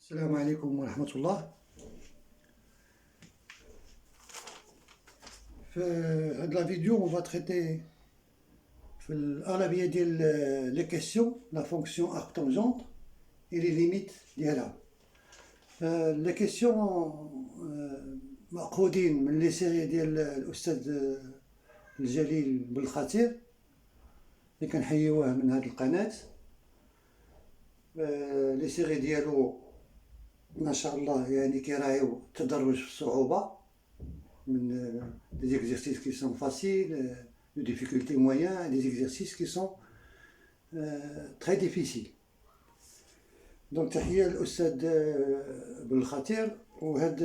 السلام عليكم ورحمة الله. في هاد لا فيديو on va traiter في الأغلبية ديال لي كيسيون لا فونكسيون arctangente et les limites ديالها. لي كيسيون مأخوذين من لي سيري ديال الأستاذ الجليل بالخطير اللي كنحيوه من هاد القناة. لي سيري ديالو ما شاء الله يعني كيراعيو التدرج في الصعوبة من des exercices qui sont faciles, de difficulté moyenne, des exercices qui sont très difficiles. Donc تحية للأستاذ بالخطير. وهاد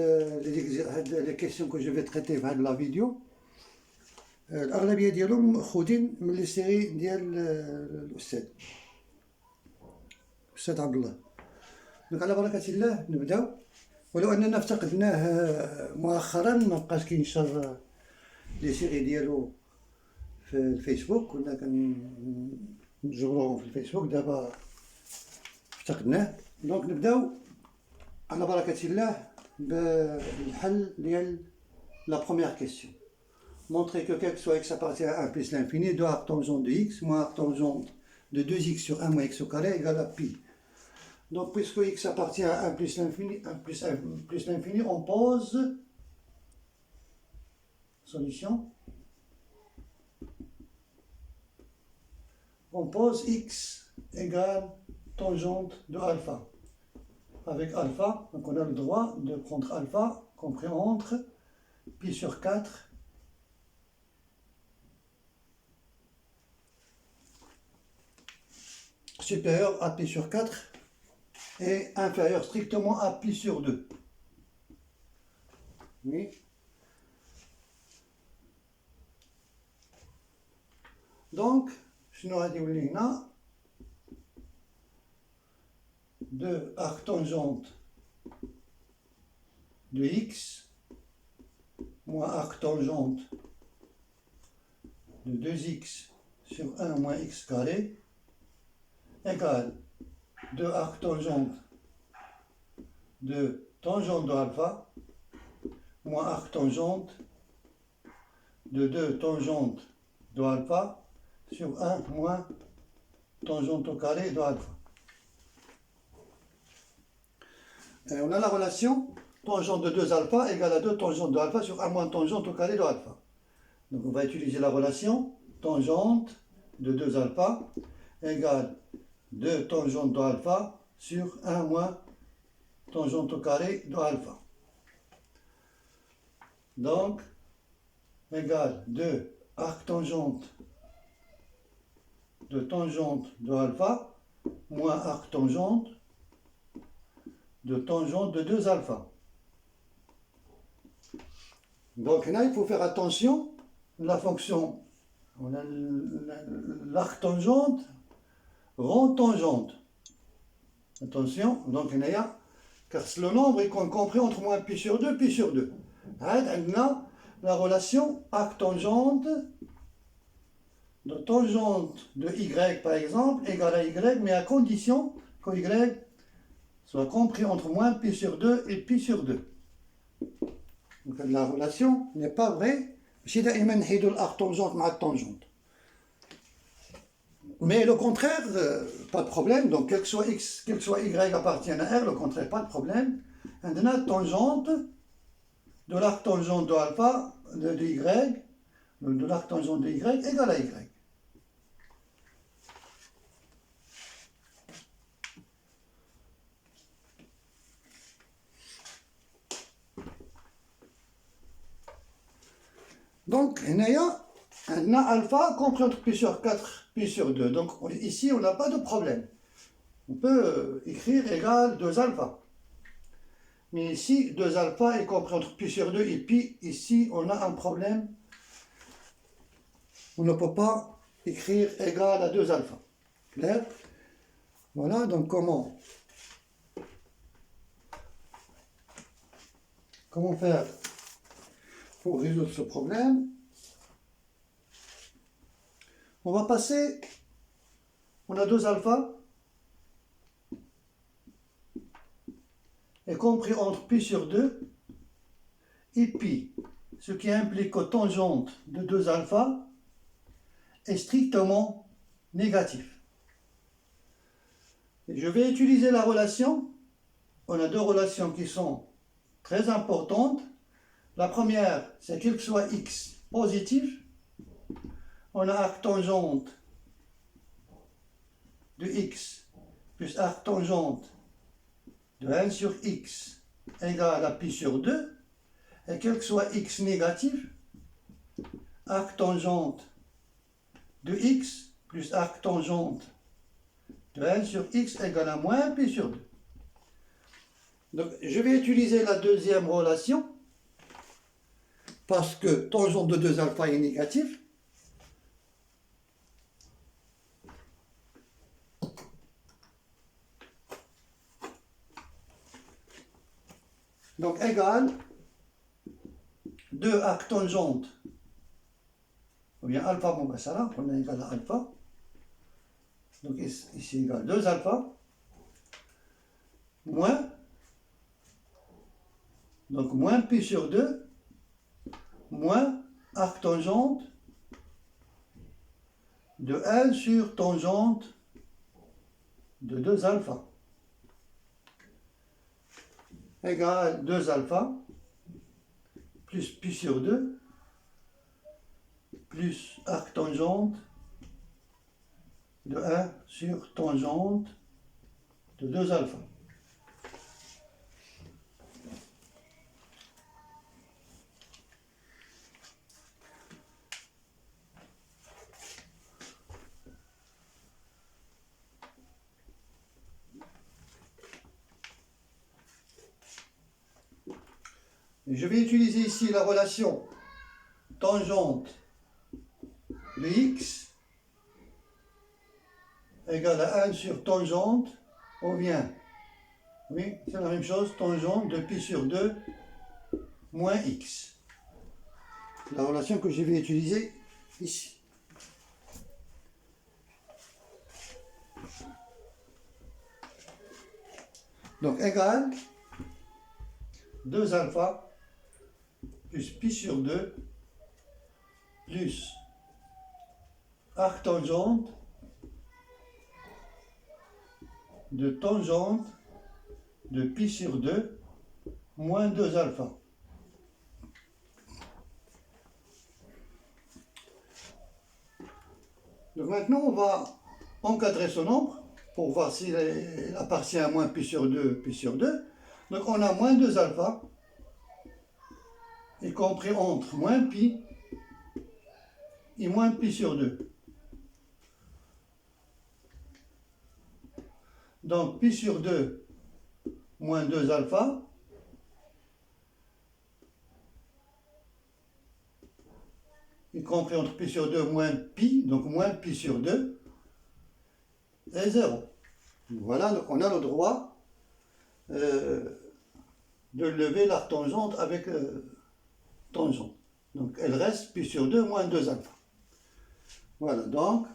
les questions que je vais traiter في هاد لا فيديو الأغلبية ديالهم مأخوذين من لي سيري ديال الأستاذ عبد الله. دونك على بركة الله نبداو، ولو اننا افتقدناه مؤخرا ما بقاش كينشر لي سيري ديالو في الفيسبوك، كنا كنجبروهم في الفيسبوك، دابا افتقدناه. دونك نبداو على بركة الله بالحل ديال لا بروميير كيسيون. Montrer que quel que soit x appartient à 1 plus l'infini, 2 arctangente de x moins arctangente de 2x sur 1 moins x au carré égale à pi. Donc, puisque x appartient à 1 plus l'infini, 1 plus l'infini, on pose solution. On pose x égale tangente de alpha. Avec alpha, donc on a le droit de prendre alpha compris entre pi sur 4 supérieur à pi sur 4 et inférieur strictement à pi sur 2. Oui. Donc, شنو غادي يولي هنا 2 arctangente de x moins arctangente de 2x sur 1 moins x carré égale 2 arctangente de tangente de alpha moins arctangente de 2 tangente de alpha sur 1 moins tangente au carré de alpha. Et on a la relation tangente de 2 alpha égale à 2 tangente de alpha sur 1 moins tangente au carré de alpha. Donc on va utiliser la relation tangente de 2 alpha égale 2 tangente de alpha sur 1 moins tangente au carré de alpha. Donc, égale 2 arctangente de tangente de alpha moins arctangente de tangente de 2 alpha. Donc là, il faut faire attention, la fonction, on a l'arctangente rond tangente. Attention, donc il y a, car le nombre est compris entre moins pi sur 2, pi sur 2. Maintenant, la relation arctangente de tangente de y par exemple égale à y, mais à condition que y soit compris entre moins pi sur 2 et pi sur 2. Donc la relation n'est pas vraie. ماشي دائما نحيدوا l'arctangente مع التangente. Mais le contraire, pas de problème. Donc, quel que soit x, quel que soit y appartienne à R, le contraire, pas de problème. Maintenant, tangente de l'arctangente de alpha de y, de l'arctangente de y égale à y. Donc, on a alpha compris entre pi sur 4, pi sur 2. Donc, ici, on n'a pas de problème. On peut écrire égal 2 alpha. Mais ici, 2 alpha est compris entre pi sur 2 et pi. Ici, on a un problème. On ne peut pas écrire égal à 2 alpha. Clair? Voilà, donc comment faire pour résoudre ce problème? On va passer, on a 2 alpha est compris entre pi sur 2 et pi, ce qui implique que tangente de 2 alpha est strictement négatif. Et je vais utiliser la relation. On a deux relations qui sont très importantes. La première, c'est qu'il soit x positif, on a arc tangente de x plus arc tangente de 1 sur x égale à pi sur 2, et quel que soit x négatif, arc tangente de x plus arc tangente de 1 sur x égale à moins pi sur 2. Donc je vais utiliser la deuxième relation, parce que tangente de 2 alpha est négatif. Donc égale 2 arc tangente, ou bien alpha, bon ben ça là, on est égal à alpha. Donc ici égale 2 alpha, moins, donc moins pi sur 2, moins arc tangente de 1 sur tangente de 2 alpha, égale 2 alpha, plus pi sur 2, plus arc tangente de 1 sur tangente de 2 alpha. Je vais utiliser ici la relation tangente de x égale à 1 sur tangente, ou bien, oui, c'est la même chose, tangente de pi sur 2 moins x. La relation que je vais utiliser ici. Donc égale 2 alpha plus pi sur 2 plus arc tangente de tangente de pi sur 2 moins 2 alpha. Donc maintenant on va encadrer ce nombre pour voir s'il appartient à moins pi sur 2, pi sur 2. Donc on a moins 2 alpha, y compris entre moins pi et moins pi sur 2. Donc pi sur 2 moins 2 alpha y compris entre pi sur 2 moins pi, donc moins pi sur 2 est 0. Voilà, donc on a le droit de lever l'arc tangente avec tangente. Donc elle reste pi sur 2 moins 2 alpha. Voilà, donc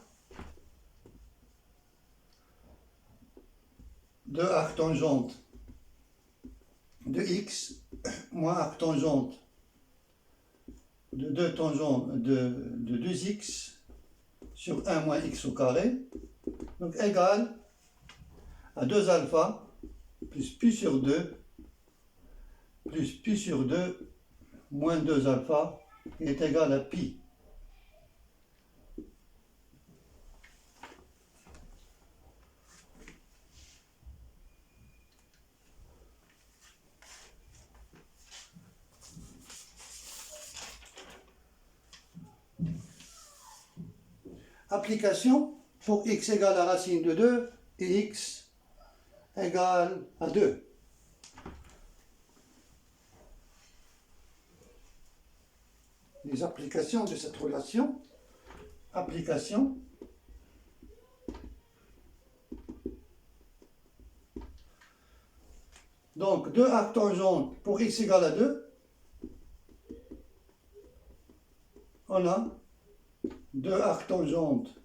2 arc tangente de x moins arc tangente de 2 tangente de 2x sur 1 moins x au carré, donc égale à 2 alpha plus pi sur 2 plus pi sur 2 moins 2 alpha est égal à pi. Application pour x égale à racine de 2 et x égale à 2. Les applications de cette relation. Application. Donc 2 arcs tangentes pour x égale à 2. On a 2 arcs tangentes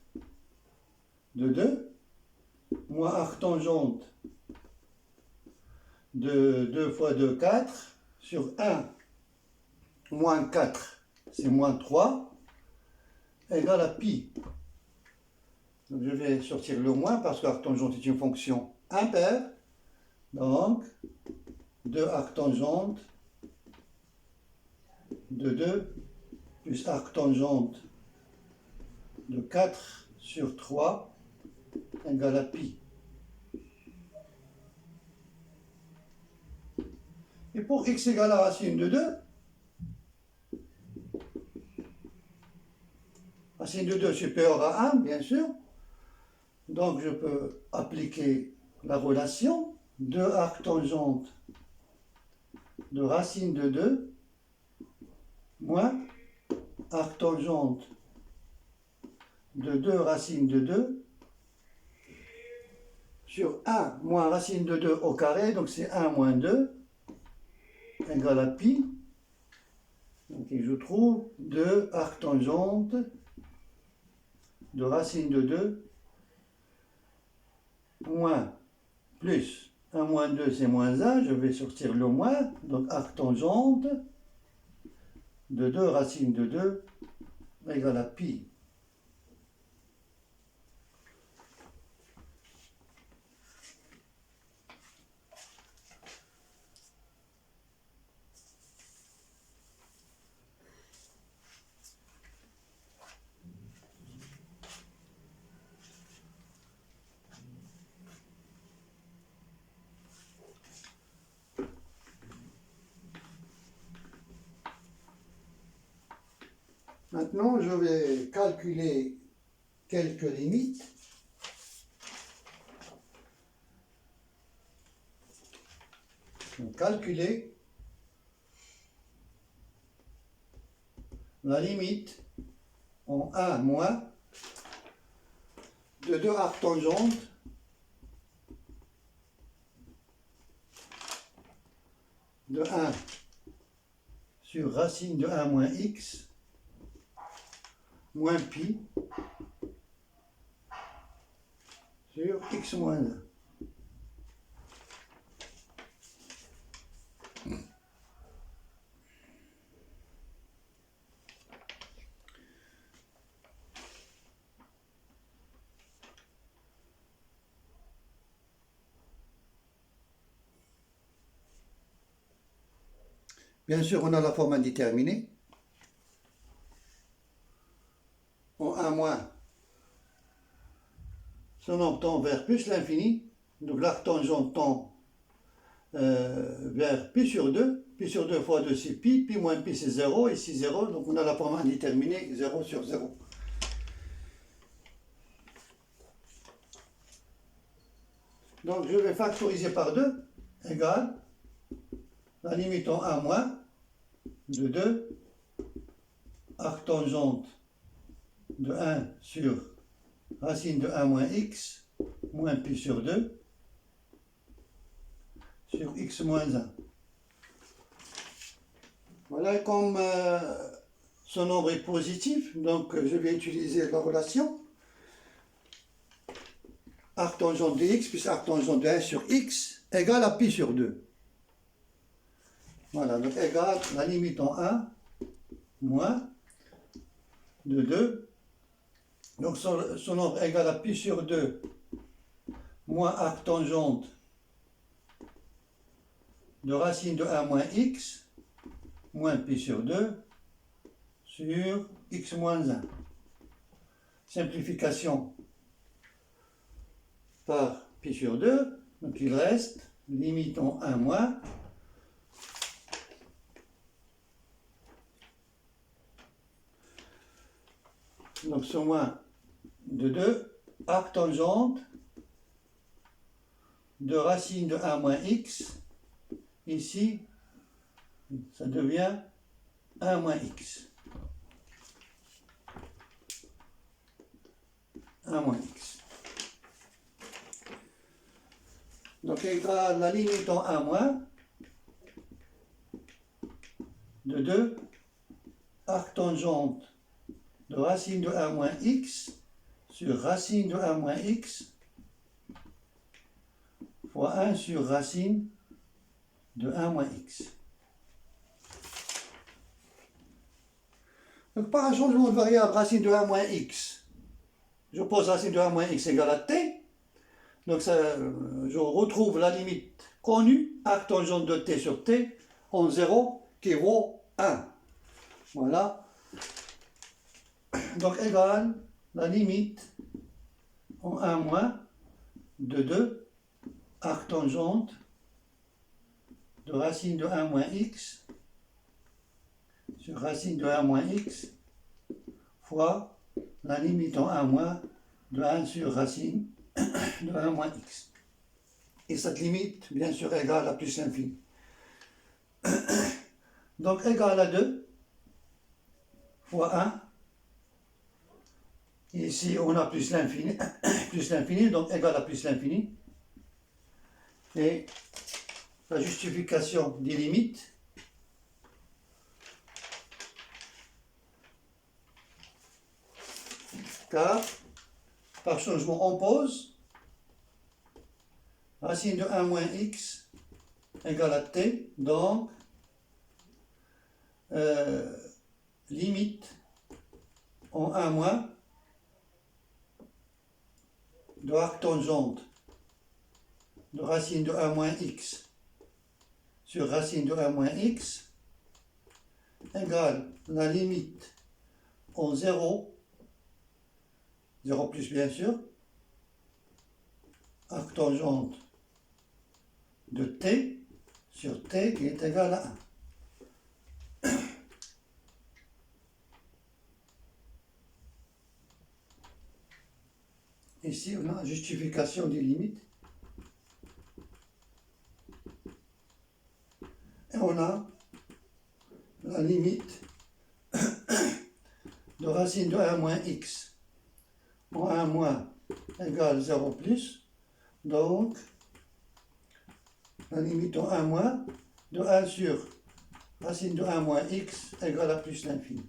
de 2 moins arc tangente de 2 fois 2, 4, sur 1 moins 4, c'est moins 3, égale à pi. Donc je vais sortir le moins parce que arctangente est une fonction impaire. Donc 2 arctangente de 2 plus arctangente de 4 sur 3 égale à pi. Et pour x égale à racine de 2, racine de 2 supérieure à 1, bien sûr, donc je peux appliquer la relation 2 arctangente de racine de 2 moins arctangente de 2 racine de 2 sur 1 moins racine de 2 au carré, donc c'est 1 moins 2 égale à pi. Donc je trouve 2 arctangente de racine de 2 moins plus 1 moins 2 c'est moins 1, je vais sortir le moins, donc arctangente de 2 racine de 2 égale à pi. Maintenant, je vais calculer quelques limites. Calculer la limite en 1 moins de 2 arctangentes de 1 sur racine de 1 moins x moins pi sur x moins 1. Bien sûr, on a la forme indéterminée. En 1 moins, son nombre tend vers plus l'infini. Donc l'arctangente tend vers pi sur 2. Pi sur 2 fois 2 c'est pi. Pi moins pi c'est 0. Ici 0. Donc on a la forme indéterminée 0 sur 0. Donc je vais factoriser par 2 égale la limite en 1 moins de 2 arctangente de 1 sur racine de 1 moins x moins pi sur 2 sur x moins 1. Voilà, comme ce nombre est positif, donc je vais utiliser la relation arctangente de x plus arctangente de 1 sur x égale à pi sur 2. Voilà, donc égale la limite en 1 moins de 2. Donc son nombre égale à pi sur 2 moins arctangente de racine de 1 moins x moins pi sur 2 sur x moins 1. Simplification par pi sur 2, donc il reste limite en 1 moins donc ce moins de 2 arctangente de racine de 1 moins x, ici ça devient 1 moins x. 1 moins x. Donc égale la limite en 1 moins de 2 arctangente de racine de 1 moins x sur racine de 1 moins x fois 1 sur racine de 1 moins x. Donc par un changement de variable, racine de 1 moins x, je pose racine de 1 moins x égale à t. Donc ça, je retrouve la limite connue, arc tangente de t sur t, en 0 qui vaut 1. Voilà. Donc égale la limite en 1 moins de 2, arc tangente de racine de 1 moins x sur racine de 1 moins x fois la limite en 1 moins de 1 sur racine de 1 moins x. Et cette limite, bien sûr, égale à plus l'infini. Donc égale à 2 fois 1. Et ici, on a plus l'infini, donc égal à plus l'infini. Et la justification des limites. Car, par changement, on pose racine de 1 moins x égale à t, donc limite en 1 moins de arc tangente de racine de 1 moins x sur racine de 1 moins x égale la limite en 0, 0 plus bien sûr, arc tangente de t sur t qui est égal à 1. Ici, on a la justification des limites. Et on a la limite de racine de 1 moins x en 1 moins égale 0 plus. Donc, la limite en 1 moins de 1 sur racine de 1 moins x égale à plus l'infini.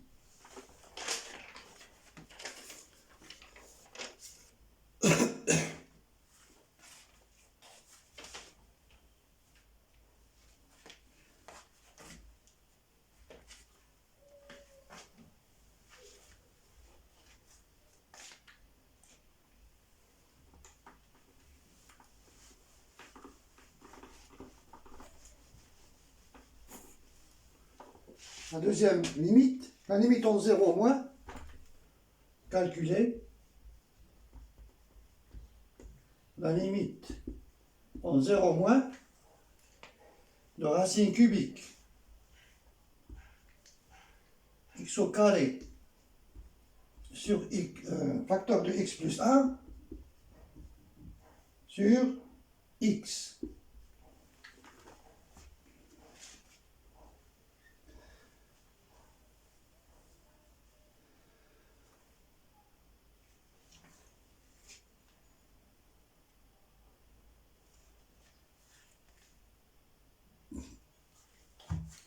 La deuxième limite, la limite en 0 moins, calculée, la limite en 0 moins de racine cubique x au carré sur x, facteur de x plus 1 sur x.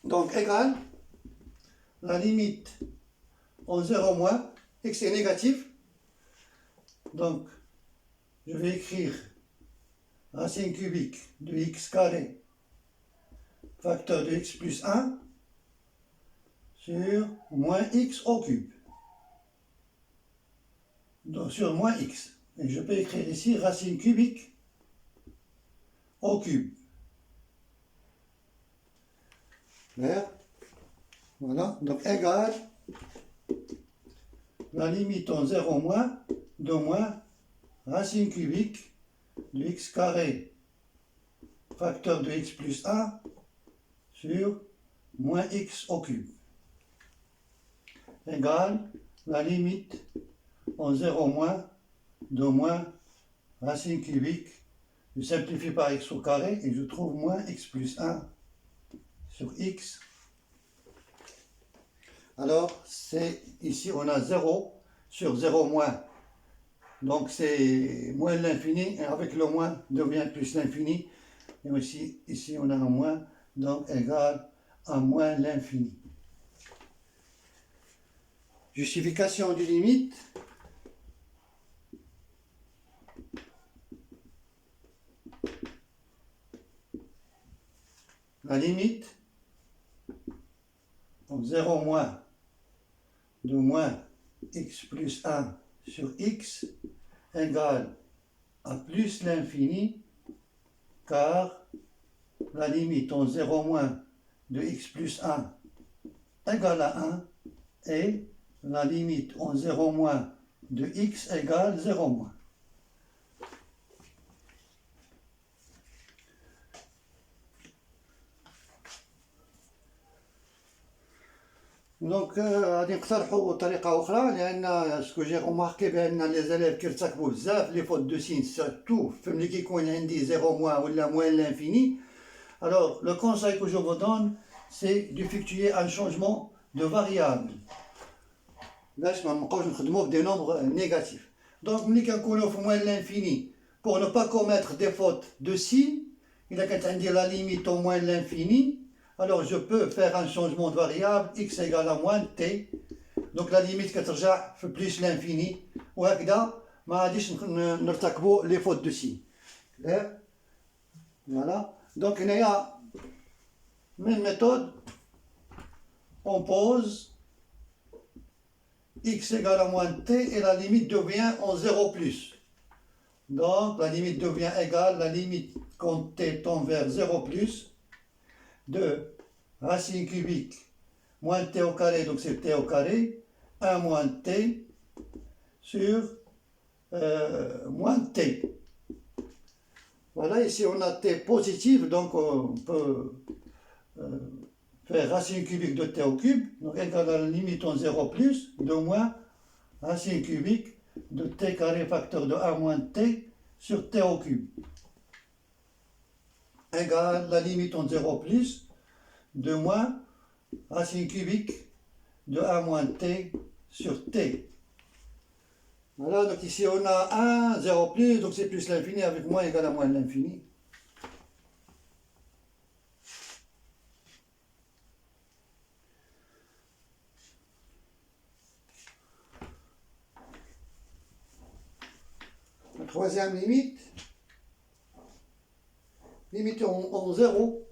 Donc égale la limite en 0 moins, x est négatif, donc je vais écrire racine cubique de x carré facteur de x plus 1 sur moins x au cube, donc sur moins x. Et je peux écrire ici racine cubique au cube. Clair? Voilà, donc égale la limite en 0 moins de moins racine cubique de x carré facteur de x plus 1 sur moins x au cube égale la limite en 0 moins de moins racine cubique. Je simplifie par x au carré et je trouve moins x plus 1 sur x. Alors, c'est ici on a 0 sur 0 moins. Donc c'est moins l'infini, et avec le moins devient plus l'infini. Et aussi, ici on a un moins, donc égal à moins l'infini. Justification du limite. la limite donc 0 moins de moins x plus 1 sur x égale à plus l'infini, car la limite en 0 moins de x plus 1 égale à 1 et la limite en 0 moins de x égale 0 moins. دونك غادي نقترحوا طريقه اخرى، لان سكو جي روماركي بان لي زاليف كيرتكبوا بزاف لي فوت دو سين سورتو ملي كيكون عندي 0 موان ولا موان لانفيني. Alors le conseil que je vous donne, c'est d'effectuer un changement de variable باش ما نبقاوش نخدموا بدي nombres négatifs. Donc ملي كنكونوا في موان لانفيني pour ne pas commettre des fautes de signes, الا كانت عندي la limite au moins l'infini, alors je peux faire un changement de variable x égale à moins t. Donc la limite كترجع في plus l'infini وهكذا ما غاديش نرتكبوا les fautes de signes. Clair? Voilà. Donc هنايا même méthode, on pose x égale à moins t et la limite devient en 0 plus. Donc la limite devient égale, la limite quand t tend vers 0 plus, de racine cubique moins t au carré, donc c'est t au carré, 1 moins t sur moins t. Voilà, ici on a t positive, donc on peut faire racine cubique de t au cube, donc égale à la limite en 0 plus, de moins racine cubique de t carré facteur de 1 moins t sur t au cube, égale la limite en 0 plus, de moins racine cubique de 1 moins t sur t. Voilà, donc ici on a 1, 0 plus, donc c'est plus l'infini avec moins égale à moins l'infini. La troisième limite, limite en 0,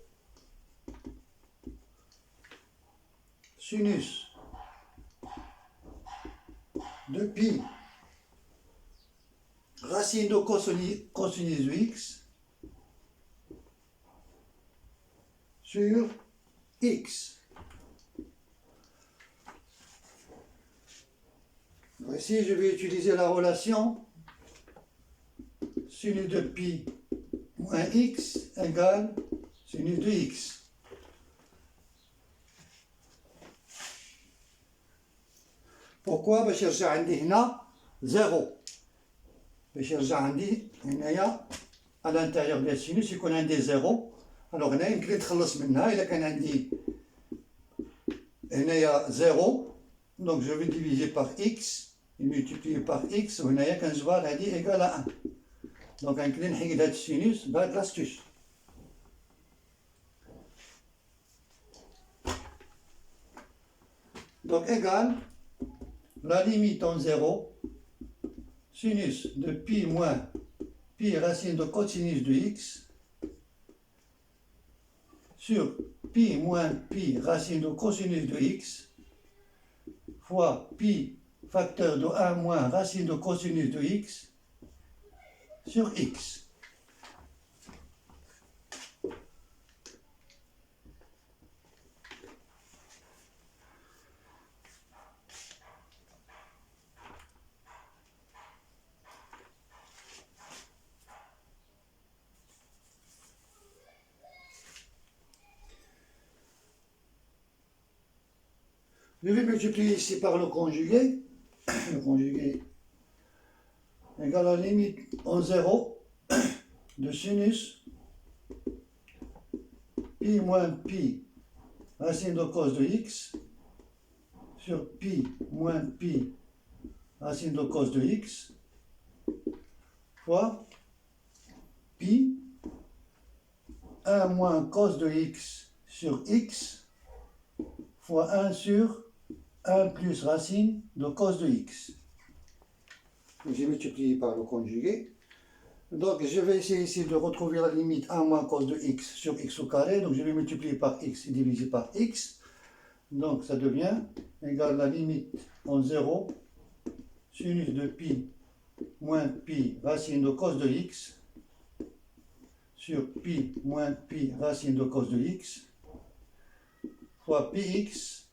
sinus de pi racine de cosinus de x sur x. Ici, je vais utiliser la relation sinus de pi moins x égale sinus de x. Pourquoi؟ باش يرجع عندي هنا 0. باش يرجع عندي هنايا à l'intérieur ديال السينوس يكون عندي 0. alors هنا يمكن نتخلص منها إلا كان عندي هنايا 0. donc je vais diviser par x et multiplier par x وهنايا كنجبر هادي إيكال 1. donc يمكن نحيد هاد السينوس بهاد لاستوس. donc égale la limite en 0, sinus de pi moins pi racine de cosinus de x sur pi moins pi racine de cosinus de x fois pi facteur de 1 moins racine de cosinus de x sur x. Je vais multiplier ici par le conjugué. Le conjugué égale à la limite en 0 de sinus pi moins pi racine de cos de x sur pi moins pi racine de cos de x fois pi 1 moins cos de x sur x fois 1 sur 1 plus racine de cos de x. J'ai multiplié par le conjugué. Donc je vais essayer ici de retrouver la limite 1 moins cos de x sur x au carré. Donc je vais multiplier par x et diviser par x. Donc ça devient égal à la limite en 0, sinus de pi moins pi racine de cos de x sur pi moins pi racine de cos de x fois px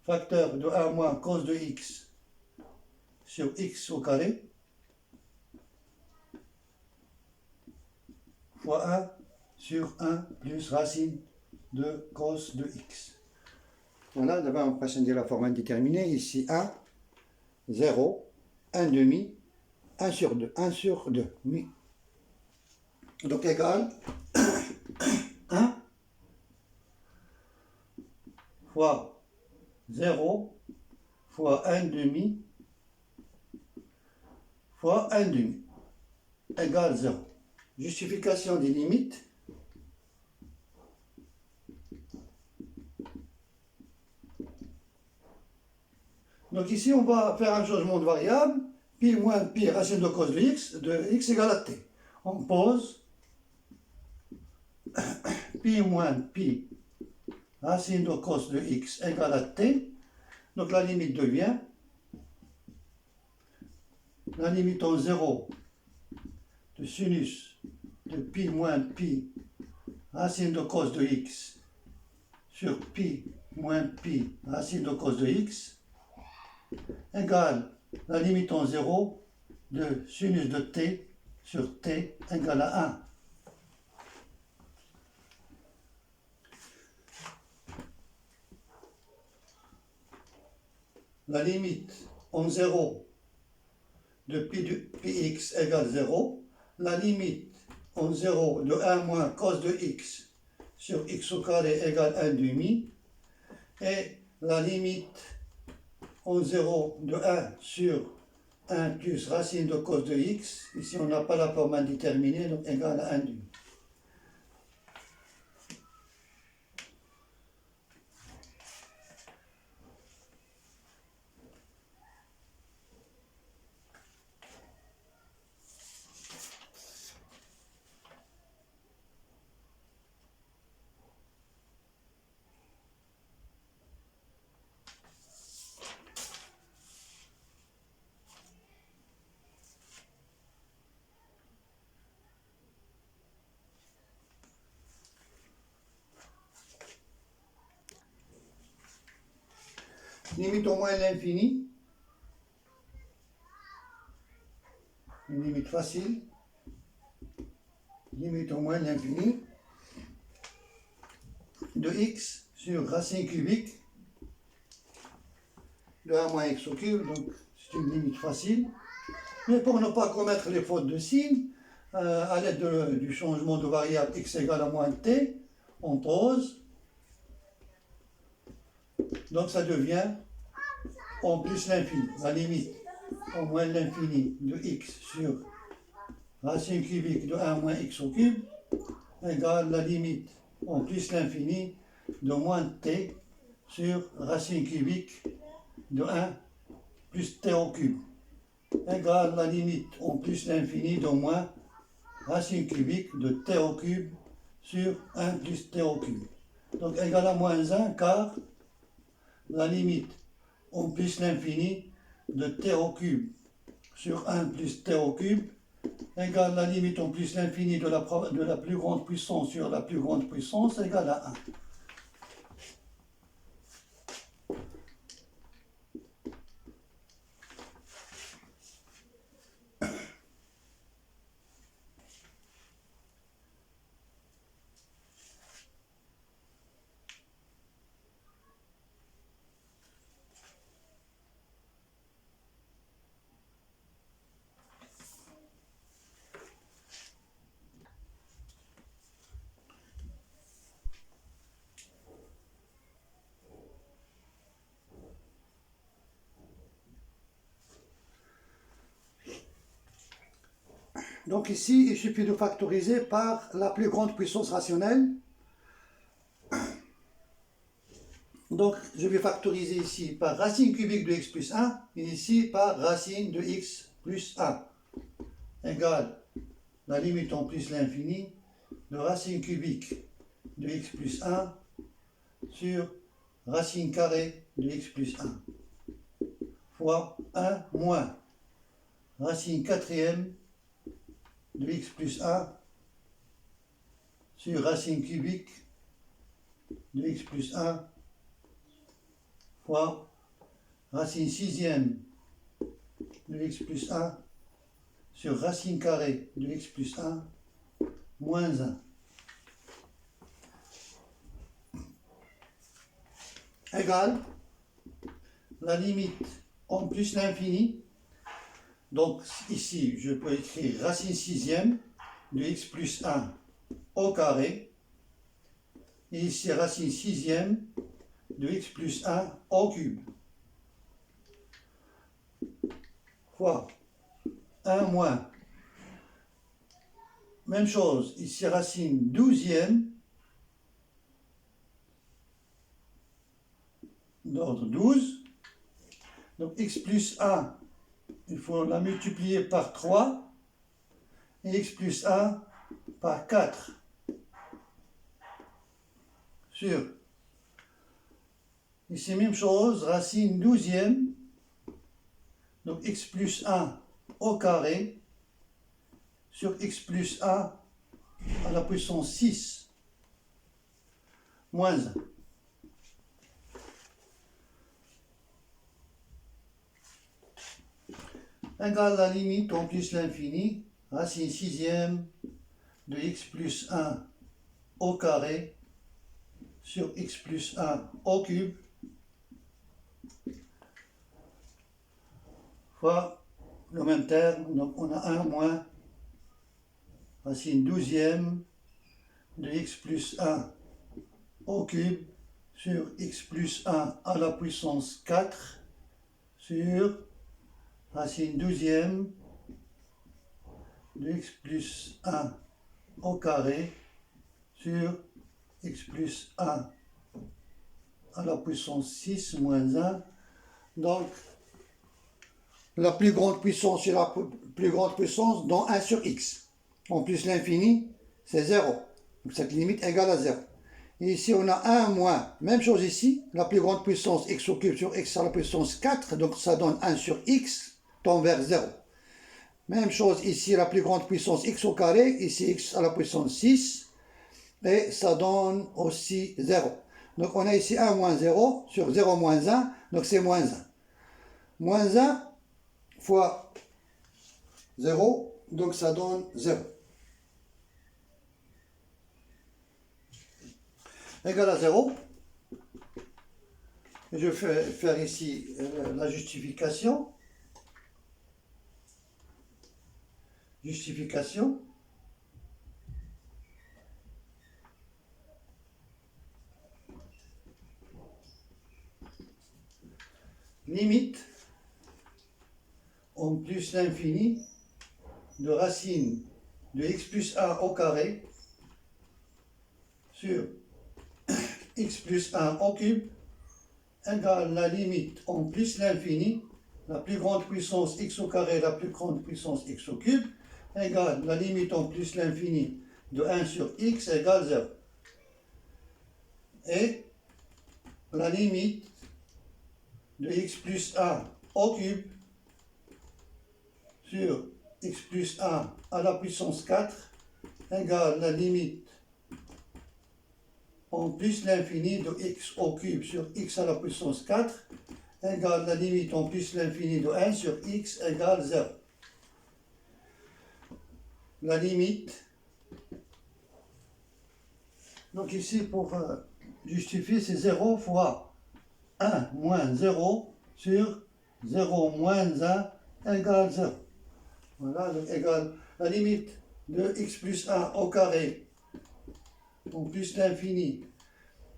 facteur de 1 moins cos de x sur x au carré fois 1 sur 1 plus racine de cos de x. Voilà, d'abord on va passer la forme indéterminée. Ici 1, 0, 1 demi, 1 sur 2, 1 sur 2, oui. Donc égal 1 fois 0 fois 1 demi fois 1 demi égale 0. Justification des limites. Donc ici on va faire un changement de variable, pi moins pi racine de cos de x égale à t. On pose pi moins pi racine de cos de x égale à t. Donc la limite devient la limite en 0 de sinus de pi moins pi racine de cos de x sur pi moins pi racine de cos de x égale la limite en 0 de sinus de t sur t égale à 1. La limite en 0 de px égale 0, la limite en 0 de 1 moins cos de x sur x au carré égale 1 demi, et la limite en 0 de 1 sur 1 plus racine de cos de x, ici on n'a pas la forme indéterminée, donc égale à 1 demi. Limite au moins l'infini, une limite facile, limite au moins l'infini de x sur racine cubique de 1 moins x au cube, donc c'est une limite facile. Mais pour ne pas commettre les fautes de signe, à l'aide du changement de variable x égale à moins t, on pose, donc ça devient en plus l'infini, la limite en moins l'infini de x sur racine cubique de 1 moins x au cube égale la limite en plus l'infini de moins t sur racine cubique de 1 plus t au cube égale la limite en plus l'infini de moins racine cubique de t au cube sur 1 plus t au cube. Donc égale à moins 1 car la limite en plus l'infini de t au cube sur 1 plus t au cube égale la limite en plus l'infini de la plus grande puissance sur la plus grande puissance égale à 1. Donc ici, il suffit de factoriser par la plus grande puissance rationnelle. Donc je vais factoriser ici par racine cubique de x plus 1 et ici par racine de x plus 1 égale la limite en plus l'infini de racine cubique de x plus 1 sur racine carrée de x plus 1 fois 1 moins racine quatrième de x plus 1 sur racine cubique de x plus 1 fois racine sixième de x plus 1 sur racine carrée de x plus 1 moins 1 égale la limite en plus l'infini. Donc ici, je peux écrire racine sixième de x plus 1 au carré. Et ici, racine sixième de x plus 1 au cube. Fois 1 moins. Même chose, ici, racine douzième d'ordre 12. Donc x plus 1, il faut la multiplier par 3. Et x plus 1 par 4. Sur, ici même chose, racine douzième, donc x plus 1 au carré, sur x plus 1 à la puissance 6, moins 1. Égale la limite en plus l'infini, racine sixième de x plus 1 au carré, sur x plus 1 au cube, fois le même terme, donc on a 1 moins racine douzième de x plus 1 au cube sur x plus 1 à la puissance 4 sur racine douzième de x plus 1 au carré sur x plus 1 à la puissance 6 moins 1. Donc, la plus grande puissance, c'est la plus grande puissance dans 1 sur x. En plus l'infini, c'est 0. Donc cette limite égale à 0. Et ici, on a 1 moins. Même chose ici, la plus grande puissance x au cube sur x à la puissance 4. Donc ça donne 1 sur x tend vers 0. Même chose ici, la plus grande puissance x au carré. Ici, x à la puissance 6. Et ça donne aussi 0. Donc on a ici 1 moins 0 sur 0 moins 1. Donc c'est moins 1. Moins 1 fois 0. Donc ça donne 0. Égal à 0. Je vais faire ici la justification. Justification. Limite en plus l'infini de racine de x plus 1 au carré sur x plus 1 au cube égale la limite en plus l'infini, la plus grande puissance x au carré, la plus grande puissance x au cube, égale la limite en plus l'infini de 1 sur x égale 0. Et la limite de x plus 1 au cube sur x plus 1 à la puissance 4 égale la limite en plus l'infini de x au cube sur x à la puissance 4 égale la limite en plus l'infini de 1 sur x égale 0. La limite, donc ici pour justifier, c'est 0 fois 1 moins 0 sur 0 moins 1 égale 0. Voilà, donc égale la limite de x plus 1 au carré en plus l'infini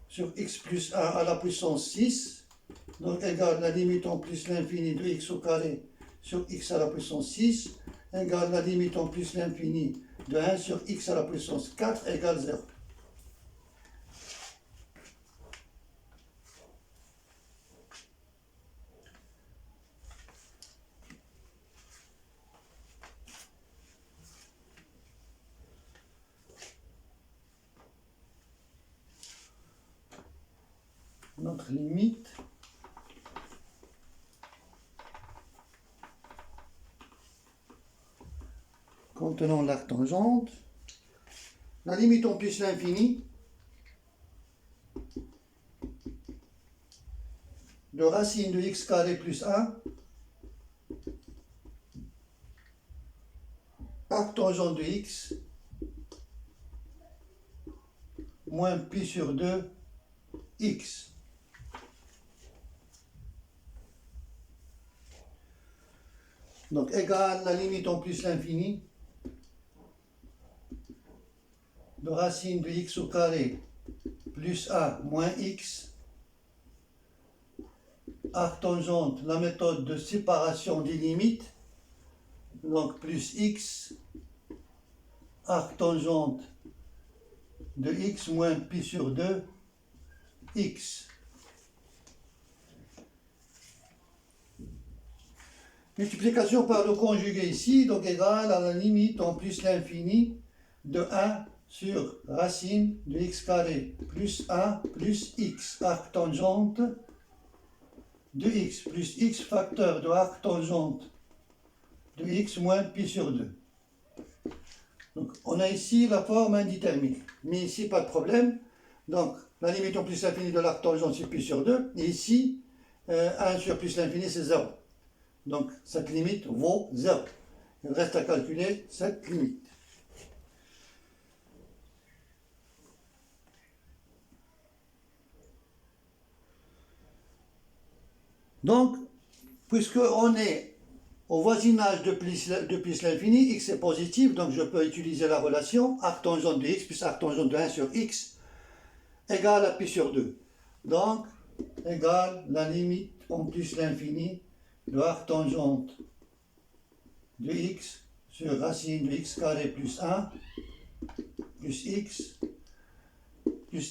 sur x plus 1 à la puissance 6, donc égale la limite en plus l'infini de x au carré sur x à la puissance 6, égale la limite en plus l'infini de 1 sur x à la puissance 4 égale 0. notre limite contenant l'arc-tangente. La limite en plus l'infini de racine de x carré plus 1 arc-tangente de x moins pi sur 2 x. Donc égale la limite en plus l'infini de racine de x au carré plus a moins x, arc-tangente, la méthode de séparation des limites, donc plus x, arc-tangente de x moins pi sur 2 x. Multiplication par le conjugué ici, donc égale à la limite en plus l'infini de 1 sur racine de x carré plus 1 plus x, arc-tangente de x plus x facteur de arc-tangente de x moins pi sur 2. Donc on a ici la forme indéterminée, mais ici pas de problème. Donc la limite en plus l'infini de l'arc-tangente c'est pi sur 2, et ici 1 sur plus l'infini c'est 0. Donc cette limite vaut 0. Il reste à calculer cette limite. Donc, puisqu'on est au voisinage de plus l'infini, x est positif, donc je peux utiliser la relation arc-tangente de x plus arc-tangente de 1 sur x égale à pi sur 2. Donc, égale la limite en plus l'infini de arc-tangente de x sur racine de x carré plus 1 plus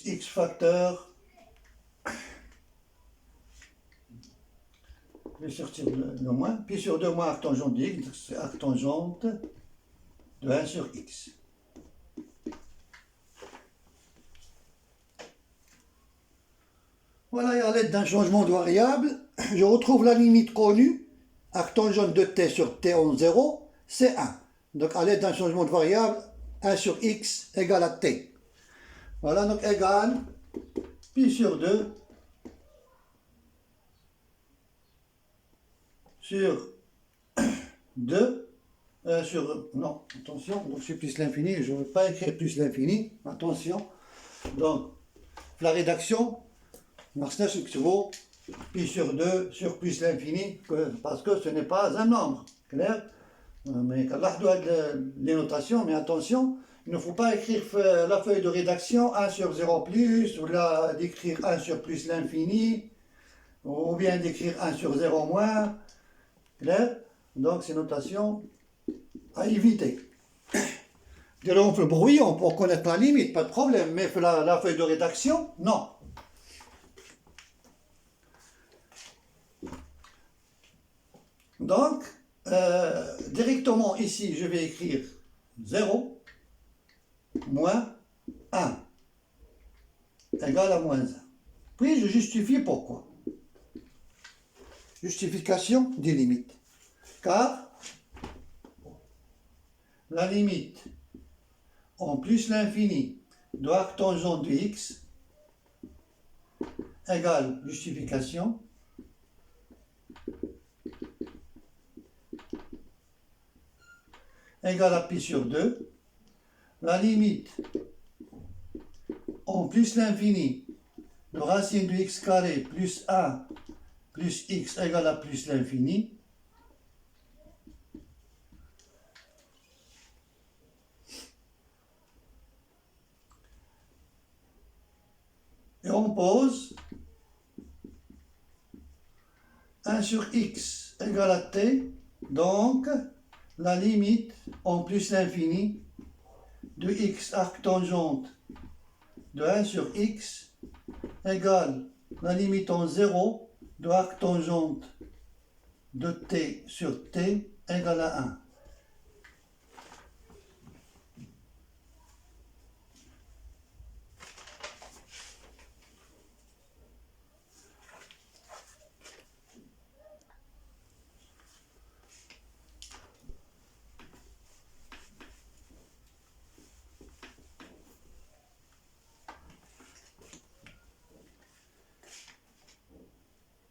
x facteur. Je vais sortir le moins. Pi sur 2 moins arc-tangente de x, c'est arc-tangente de 1 sur x. Voilà, et à l'aide d'un changement de variable, je retrouve la limite connue, arc-tangente de t sur t en 0, c'est 1. Donc à l'aide d'un changement de variable, 1 sur x égale à t. Voilà, donc égale pi sur 2 sur 2 non, attention, donc c'est plus l'infini, je ne veux pas écrire plus l'infini, attention. Donc, la rédaction, c'est ce que vaut pi sur 2 sur plus l'infini, parce que ce n'est pas un nombre, clair? Mais là, doit les notations, mais attention, il ne faut pas écrire la feuille de rédaction 1 sur 0 plus, ou là d'écrire 1 sur plus l'infini, ou bien d'écrire 1 sur 0 moins, clair? Donc, ces notations à éviter. Dès lors, on fait le bruit, on peut connaître la limite, pas de problème, mais la feuille de rédaction, non. Donc, directement ici, je vais écrire 0 moins 1 égale à moins 1. Puis, je justifie pourquoi. Justification des limites. Car la limite en plus l'infini de arc-tangente de x égale justification égale à pi sur 2. La limite en plus l'infini de racine de x carré plus 1 plus x égale à plus l'infini. Et on pose 1 sur x égale à t, donc la limite en plus l'infini de x arc-tangente de 1 sur x égale la limite en 0 de arc-tangente de t sur t égale à 1.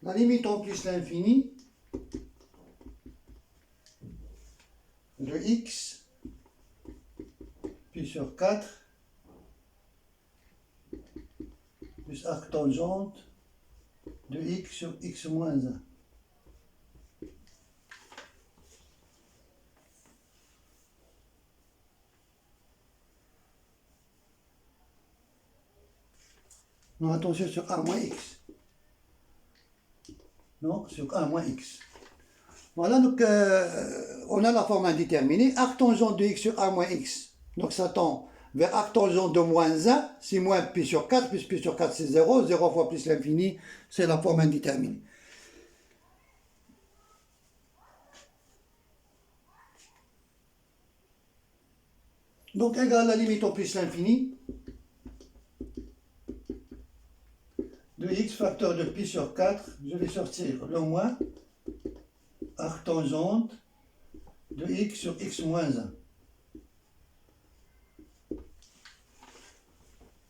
la limite en plus l'infini de x pi sur 4 plus arc tangente de x sur x moins 1. Non, attention sur a moins x. Non, sur a moins x. Voilà, donc on a la forme indéterminée. Arc tangente de x sur a moins x. Donc ça tend vers arc tangente de moins 1, c'est moins pi sur 4, plus pi sur 4 c'est 0, 0 fois plus l'infini, c'est la forme indéterminée. Donc égale la limite au plus l'infini de x facteur de pi sur 4, je vais sortir le moins arc tangente de x sur x moins 1.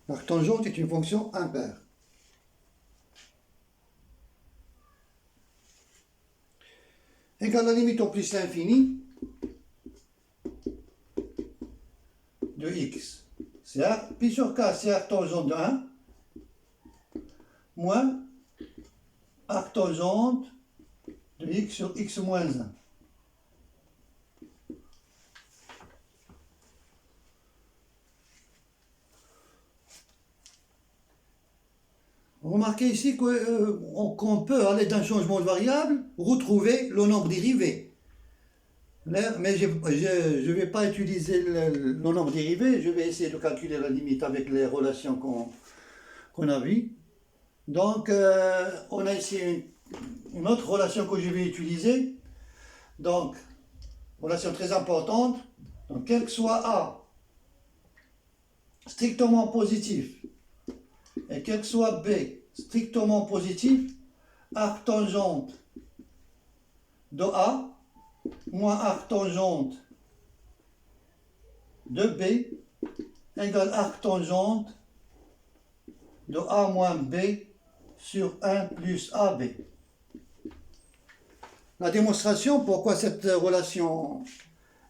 L'arc tangente est une fonction impaire. Égale la limite au plus l'infini de x. C'est pi sur 4, c'est arc tangente de 1, moins arc tangente de x sur x moins 1. Remarquez ici qu'on peut, à l'aide d'un changement de variable, retrouver le nombre dérivé. Mais je ne vais pas utiliser le nombre dérivé, je vais essayer de calculer la limite avec les relations qu'on a vues. Donc, on a ici une autre relation que je vais utiliser. Donc, relation très importante. Donc, quel que soit A strictement positif et quel que soit B strictement positif, arc tangente de A moins arc tangente de B égale arc tangente de A moins B sur 1 plus AB. La démonstration, pourquoi cette relation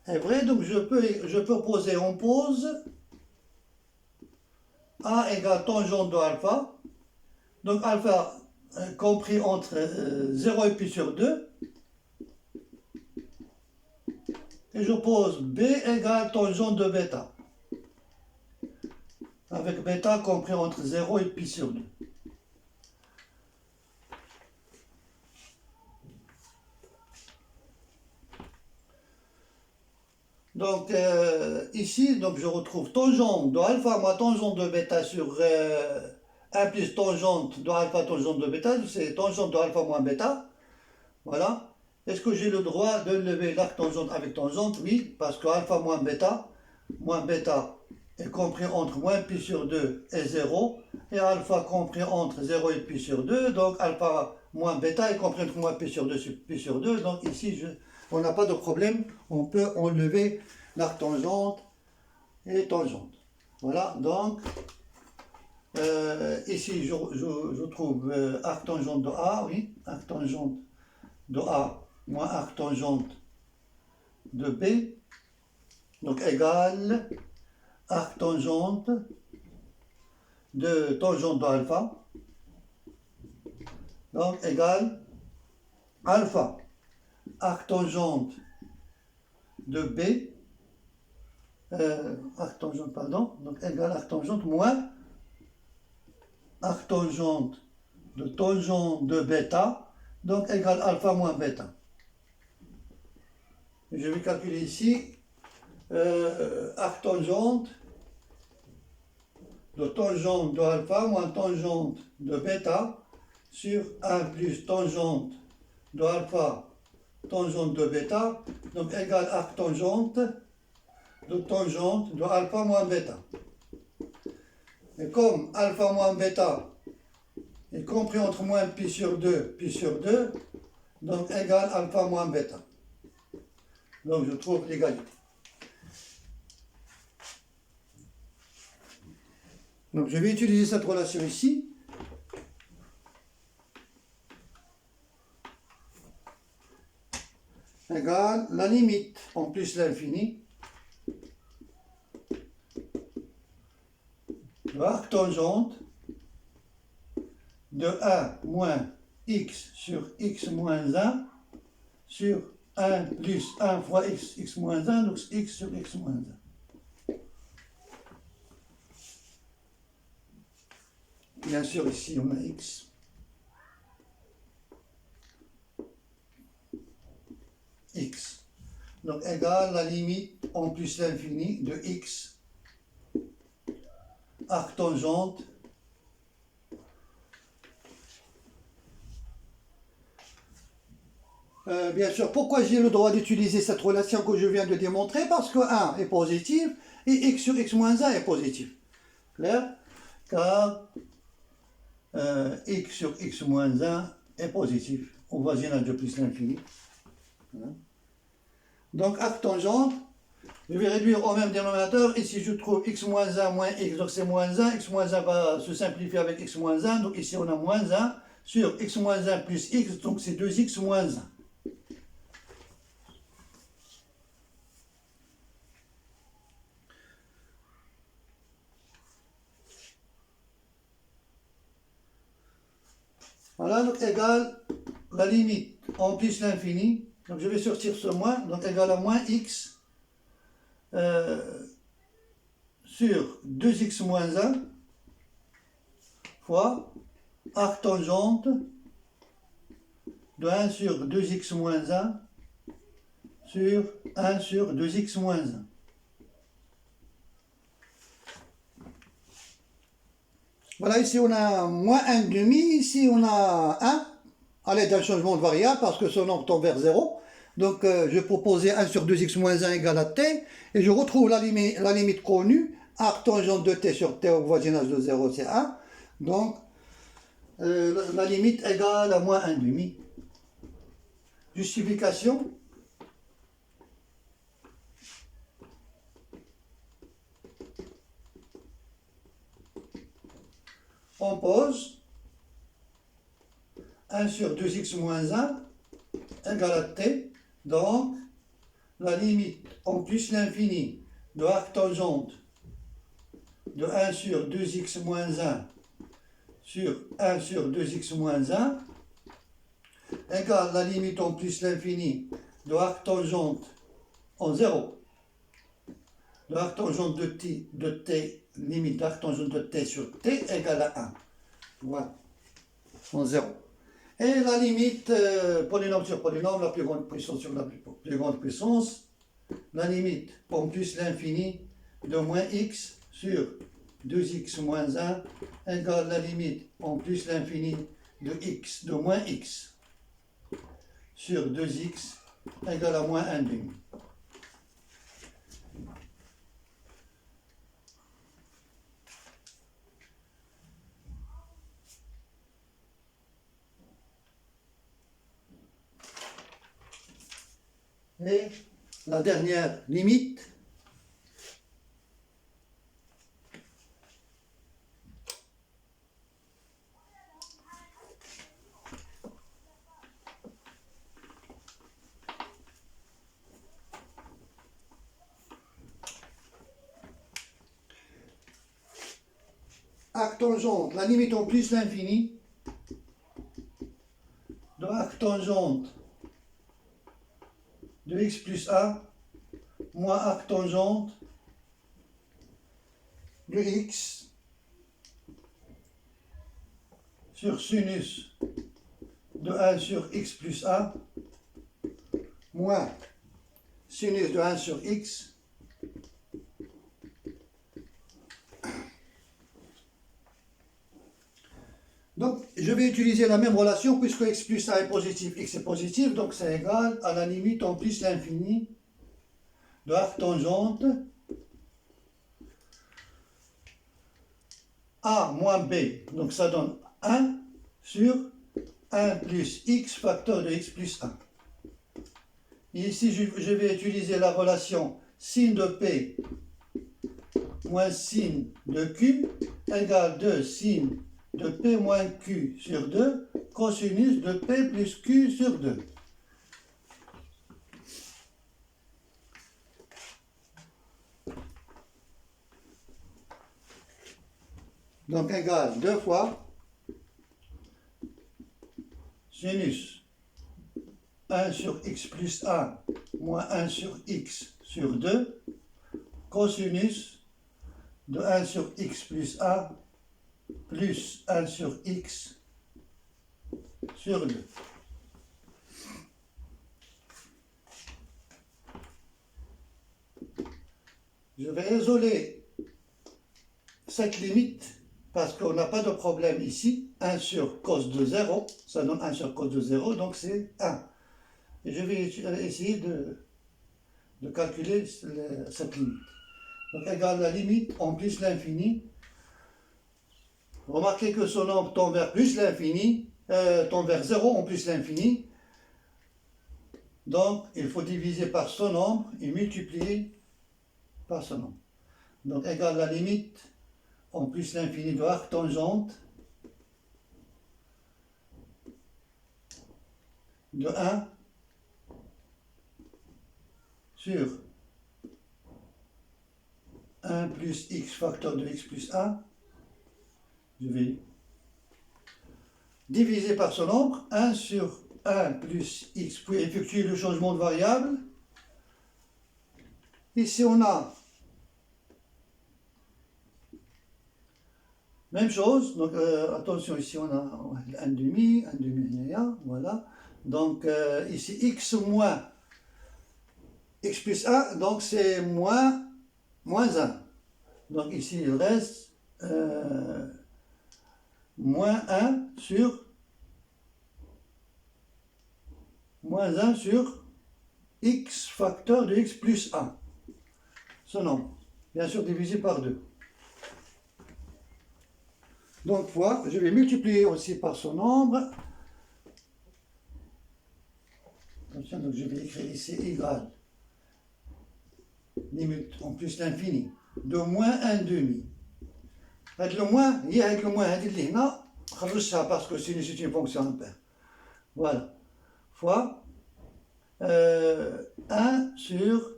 est vraie, donc je peux poser, on pose A égale tangente de alpha, donc alpha compris entre 0 et pi sur 2, et je pose B égale tangente de bêta, avec bêta compris entre 0 et pi sur 2. Donc ici, donc, je retrouve tangente de alpha moins tangente de bêta sur 1 plus tangente de alpha tangente de bêta, c'est tangente de alpha moins bêta. Voilà. Est-ce que j'ai le droit de lever l'arc tangente avec tangente? Oui, parce que alpha moins bêta est compris entre moins pi sur 2 et 0, et alpha compris entre 0 et pi sur 2, donc alpha moins bêta est compris entre moins pi sur 2 pi sur 2, donc ici on n'a pas de problème, on peut enlever l'arc tangente et tangente. Voilà, donc ici je trouve arc tangente de A, oui, arc tangente de A moins arc tangente de B, donc égale arc tangente de tangente de alpha, donc égale alpha arc tangente de B, arc tangente, pardon, donc égale arc tangente moins arc tangente de bêta, donc égale alpha moins bêta. Je vais calculer ici arc tangente de alpha moins tangente de bêta sur 1 plus tangente de alpha tangente de bêta, donc égale arc tangente de alpha moins bêta. Et comme alpha moins bêta est compris entre moins pi sur 2, donc égale alpha moins bêta. Donc je trouve l'égalité. Donc je vais utiliser cette relation ici. égale la limite en plus l'infini de l'arc tangente de 1 moins x sur x moins 1 sur 1 plus 1 fois x, x moins 1, donc x sur x moins 1. Bien sûr, ici, on a x. X. Donc, égale la limite en plus l'infini de x, arc tangente, bien sûr, pourquoi j'ai le droit d'utiliser cette relation que je viens de démontrer? Parce que 1 est positif et x sur x moins 1 est positif. Clair? Car x sur x moins 1 est positif au voisinage de plus l'infini. Donc, arc tangente, je vais réduire au même dénominateur. Ici, je trouve x moins 1 moins x, donc c'est moins 1. X moins 1 va se simplifier avec x moins 1. Donc ici, on a moins 1 sur x moins 1 plus x, donc c'est 2x moins 1. Voilà, donc égale la limite en plus l'infini. Donc je vais sortir ce moins, donc égale à moins x sur 2x moins 1 fois arc tangente de 1 sur 2x moins 1 sur 1 sur 2x moins 1. Voilà, ici on a moins 1,5, ici on a 1, à l'aide d'un changement de variable, parce que ce nombre tend vers 0. Donc je proposais 1 sur 2x moins 1 égale à t, et je retrouve la limite connue, arc tangente de t sur t au voisinage de 0, c'est 1. Donc la limite égale à moins 1,5. Justification. On pose 1 sur 2x moins 1 égale à t, donc la limite en plus l'infini de arc tangente de 1 sur 2x moins 1 sur 1 sur 2x moins 1 égale la limite en plus l'infini de arc tangente en 0 de arc tangente de t limite d'arc tangente de t sur t égale à 1. Voilà, en 0. Et la limite, polynôme sur polynôme, la plus grande puissance sur la plus grande puissance, la limite en plus l'infini de moins x sur 2x moins 1 égale la limite en plus l'infini de x de moins x sur 2x égale à moins 1,5. Et la dernière limite, arc tangente, la limite en plus l'infini de arc tangente de x plus a moins arc tangente de x sur sinus de 1 sur x plus a moins sinus de 1 sur x Donc, je vais utiliser la même relation puisque x plus a est positif, x est positif, donc c'est égal à la limite en plus l'infini de arc tangente a moins b. Donc ça donne 1 sur 1 plus x facteur de x plus 1. Et ici, je vais utiliser la relation sin de p moins sin de q égale 2 sin de p moins q sur 2 cosinus de p plus q sur 2. Donc égale 2 fois sinus 1 sur x plus 1 moins 1 sur x sur 2 cosinus de 1 sur x plus 1 plus 1 sur x sur 2. Je vais isoler cette limite parce qu'on n'a pas de problème ici. 1 sur cos de 0, ça donne 1 sur cos de 0, donc c'est 1. Et je vais essayer de calculer cette limite. Donc égale la limite en plus l'infini. Remarquez que ce nombre tend vers plus l'infini, tend vers 0 en plus l'infini. Donc il faut diviser par ce nombre et multiplier par ce nombre. Donc égale la limite en plus l'infini de arc tangente de 1 sur 1 plus x facteur de x plus 1. Je vais diviser par ce nombre, 1 sur 1 plus x, puis effectuer le changement de variable. Ici on a même chose, donc attention, ici on a 1 demi, voilà. Donc ici x moins x plus 1, donc c'est moins 1. Donc ici il reste moins 1 sur x facteur de x plus 1. Ce nombre, bien sûr divisé par 2. Donc fois, je vais multiplier aussi par ce nombre. Attention, donc je vais écrire ici égal limite en plus l'infini de moins 1 demi. Avec le moins, il y a avec le moins, هذه هنا خرجتها parce que c'est une fonction impaire. Voilà. Fois 1 sur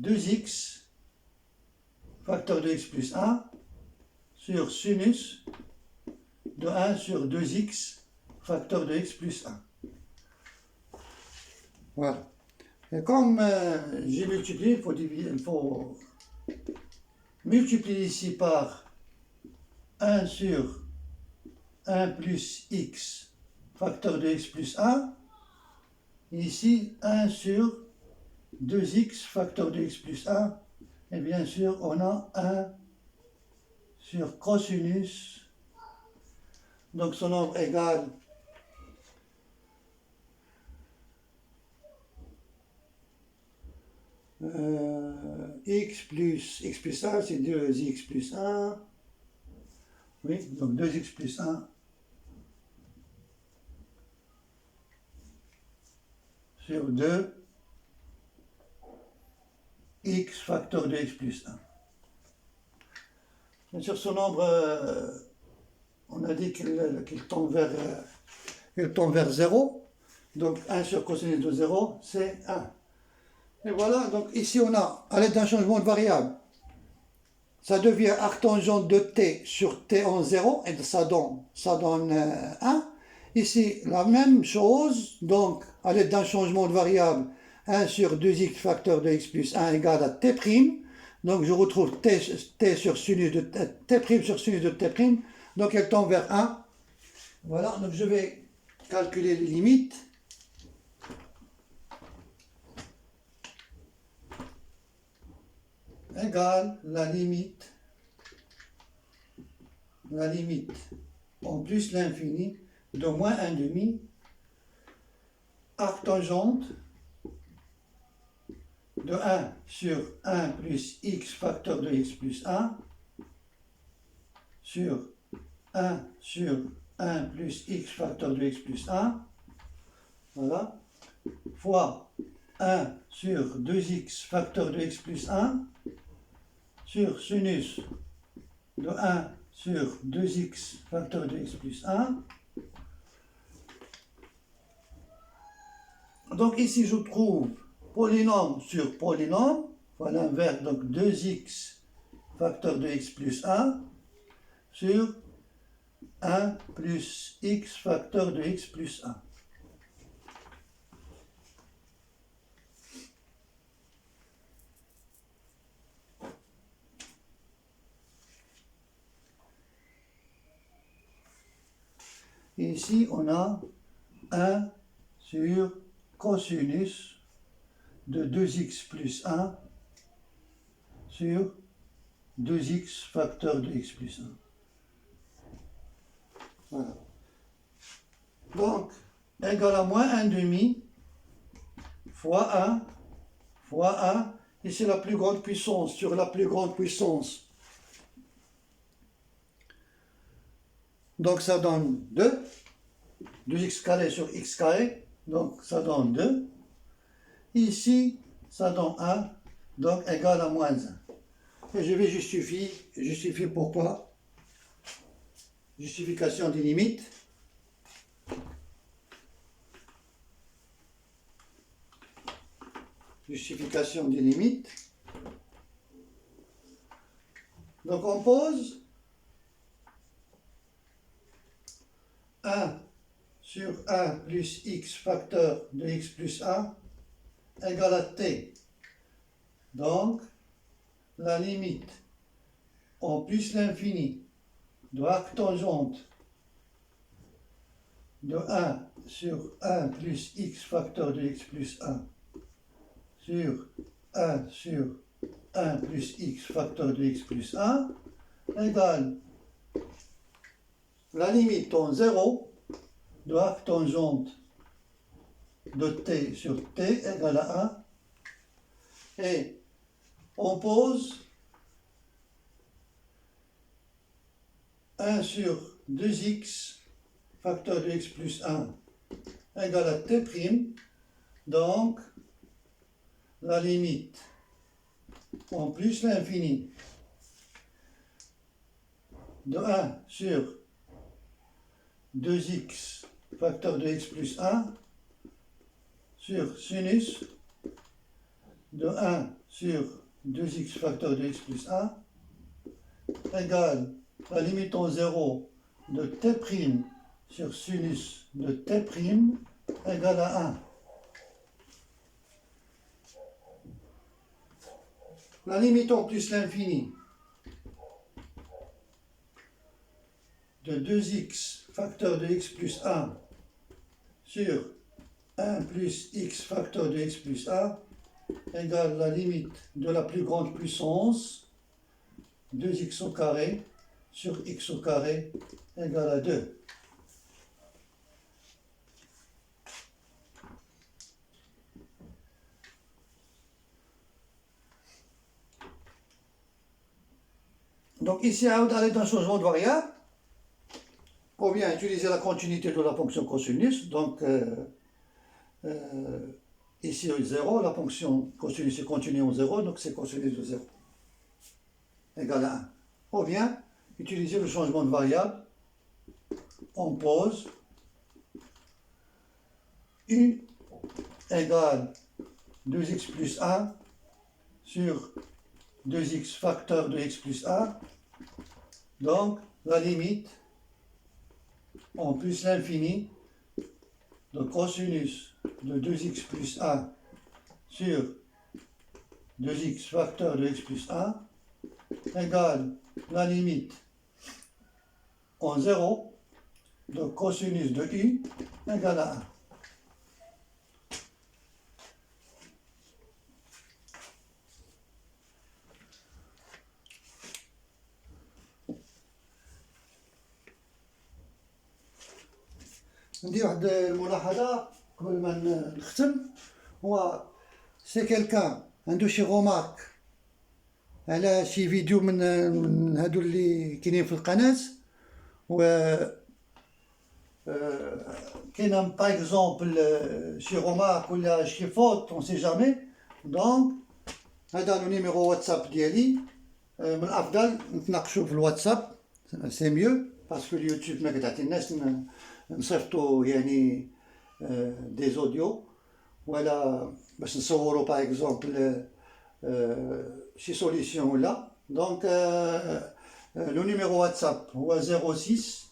2x facteur de x plus 1 sur sinus de 1 sur 2x facteur de x plus 1. Voilà. Et comme j'ai multiplié, il faut multiplier ici par 1 sur 1 plus x facteur de x plus 1. Ici, 1 sur 2x facteur de x plus 1. Et bien sûr, on a 1 sur cosinus. Donc ce nombre égale x plus 1, c'est 2x plus 1. Oui, donc 2x plus 1 sur 2 x facteur de x plus 1. Bien sûr, ce nombre, on a dit qu'il tend vers 0. Donc 1 sur cosinus de 0, c'est 1. Et voilà, donc ici on a, à l'aide d'un changement de variable, ça devient arctangente de t sur t en 0, et ça donne 1. Ici, la même chose, donc à l'aide d'un changement de variable, 1 sur 2x facteur de x plus 1 égale à t'. Donc je retrouve t sur sinus de t' sur sinus de t', donc elle tend vers 1. Voilà, donc je vais calculer les limites. Égale la limite en plus l'infini de moins 1 demi arctangente de 1 sur 1 plus x facteur de x plus 1 sur 1 sur 1 plus x facteur de x plus 1, voilà, fois 1 sur 2x facteur de x plus 1 sur sinus de 1 sur 2x facteur de x plus 1. Donc ici je trouve polynôme sur polynôme, voilà l'inverse, donc 2x facteur de x plus 1 sur 1 plus x facteur de x plus 1. Et ici, on a 1 sur cosinus de 2x plus 1 sur 2x facteur de x plus 1. Voilà. Donc, égal à moins 1 demi fois 1 fois 1. Ici, la plus grande puissance sur la plus grande puissance. Donc, ça donne 2. 2x carré sur x carré. Donc, ça donne 2. Ici, ça donne 1. Donc, égal à moins 1. Et je vais justifier pourquoi. Justification des limites. Justification des limites. Donc on pose 1 sur 1 plus x facteur de x plus 1 égale à t. Donc la limite en plus l'infini de arc tangente de 1 sur 1 plus x facteur de x plus 1 sur 1 sur 1 plus x facteur de x plus 1 égale la limite en 0 de arc tangente de t sur t égale à 1 et on pose 1 sur 2x facteur de x plus 1 égale à t', donc la limite en plus l'infini de 1 sur 2x facteur de x plus 1 sur sinus de 1 sur 2x facteur de x plus 1 égale la limite en 0 de t' sur sinus de t' égale à 1. La limite en plus l'infini de 2x facteur de x plus 1 sur 1 plus x facteur de x plus 1 égale la limite de la plus grande puissance 2x au carré sur x au carré égale à 2. Donc ici, on va aller dans un changement de variable. On vient utiliser la continuité de la fonction cosinus. Donc ici 0, la fonction cosinus est continue en 0, donc c'est cosinus de 0 égale à 1. On vient utiliser le changement de variable. On pose u égale 2x plus 1 sur 2x facteur de x plus 1. Donc la limite en plus l'infini de cosinus de 2x plus 1 sur 2x facteur de x plus 1 égale la limite en 0 de cosinus de u égale à 1. ندير واحد الملاحظة قبل ما نختم. هو سي كيلكان عنده شي غومارك على شي فيديو من هادو اللي كاينين في القناة و كاينه باغ اكزومبل شي غومارك ولا شي فوت اون سي جامي. دونك هذا لو نيميرو واتساب ديالي. من الافضل نتناقشوا في الواتساب سي ميو باسكو اليوتيوب ما كتعطيناش نصيفطوا يعني دي زوديو ولا باش نصوروا باغ اكزومبل شي سوليسيون ولا. دونك لو نيميرو واتساب هو 06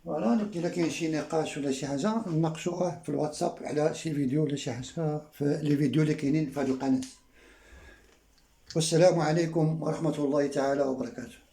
فوالا. إلا كاين شي نقاش ولا شي حاجة نناقشوه في الواتساب على شي فيديو ولا شي حاجة في لي فيديو اللي كاينين في هاد القناة. والسلام عليكم ورحمة الله تعالى وبركاته.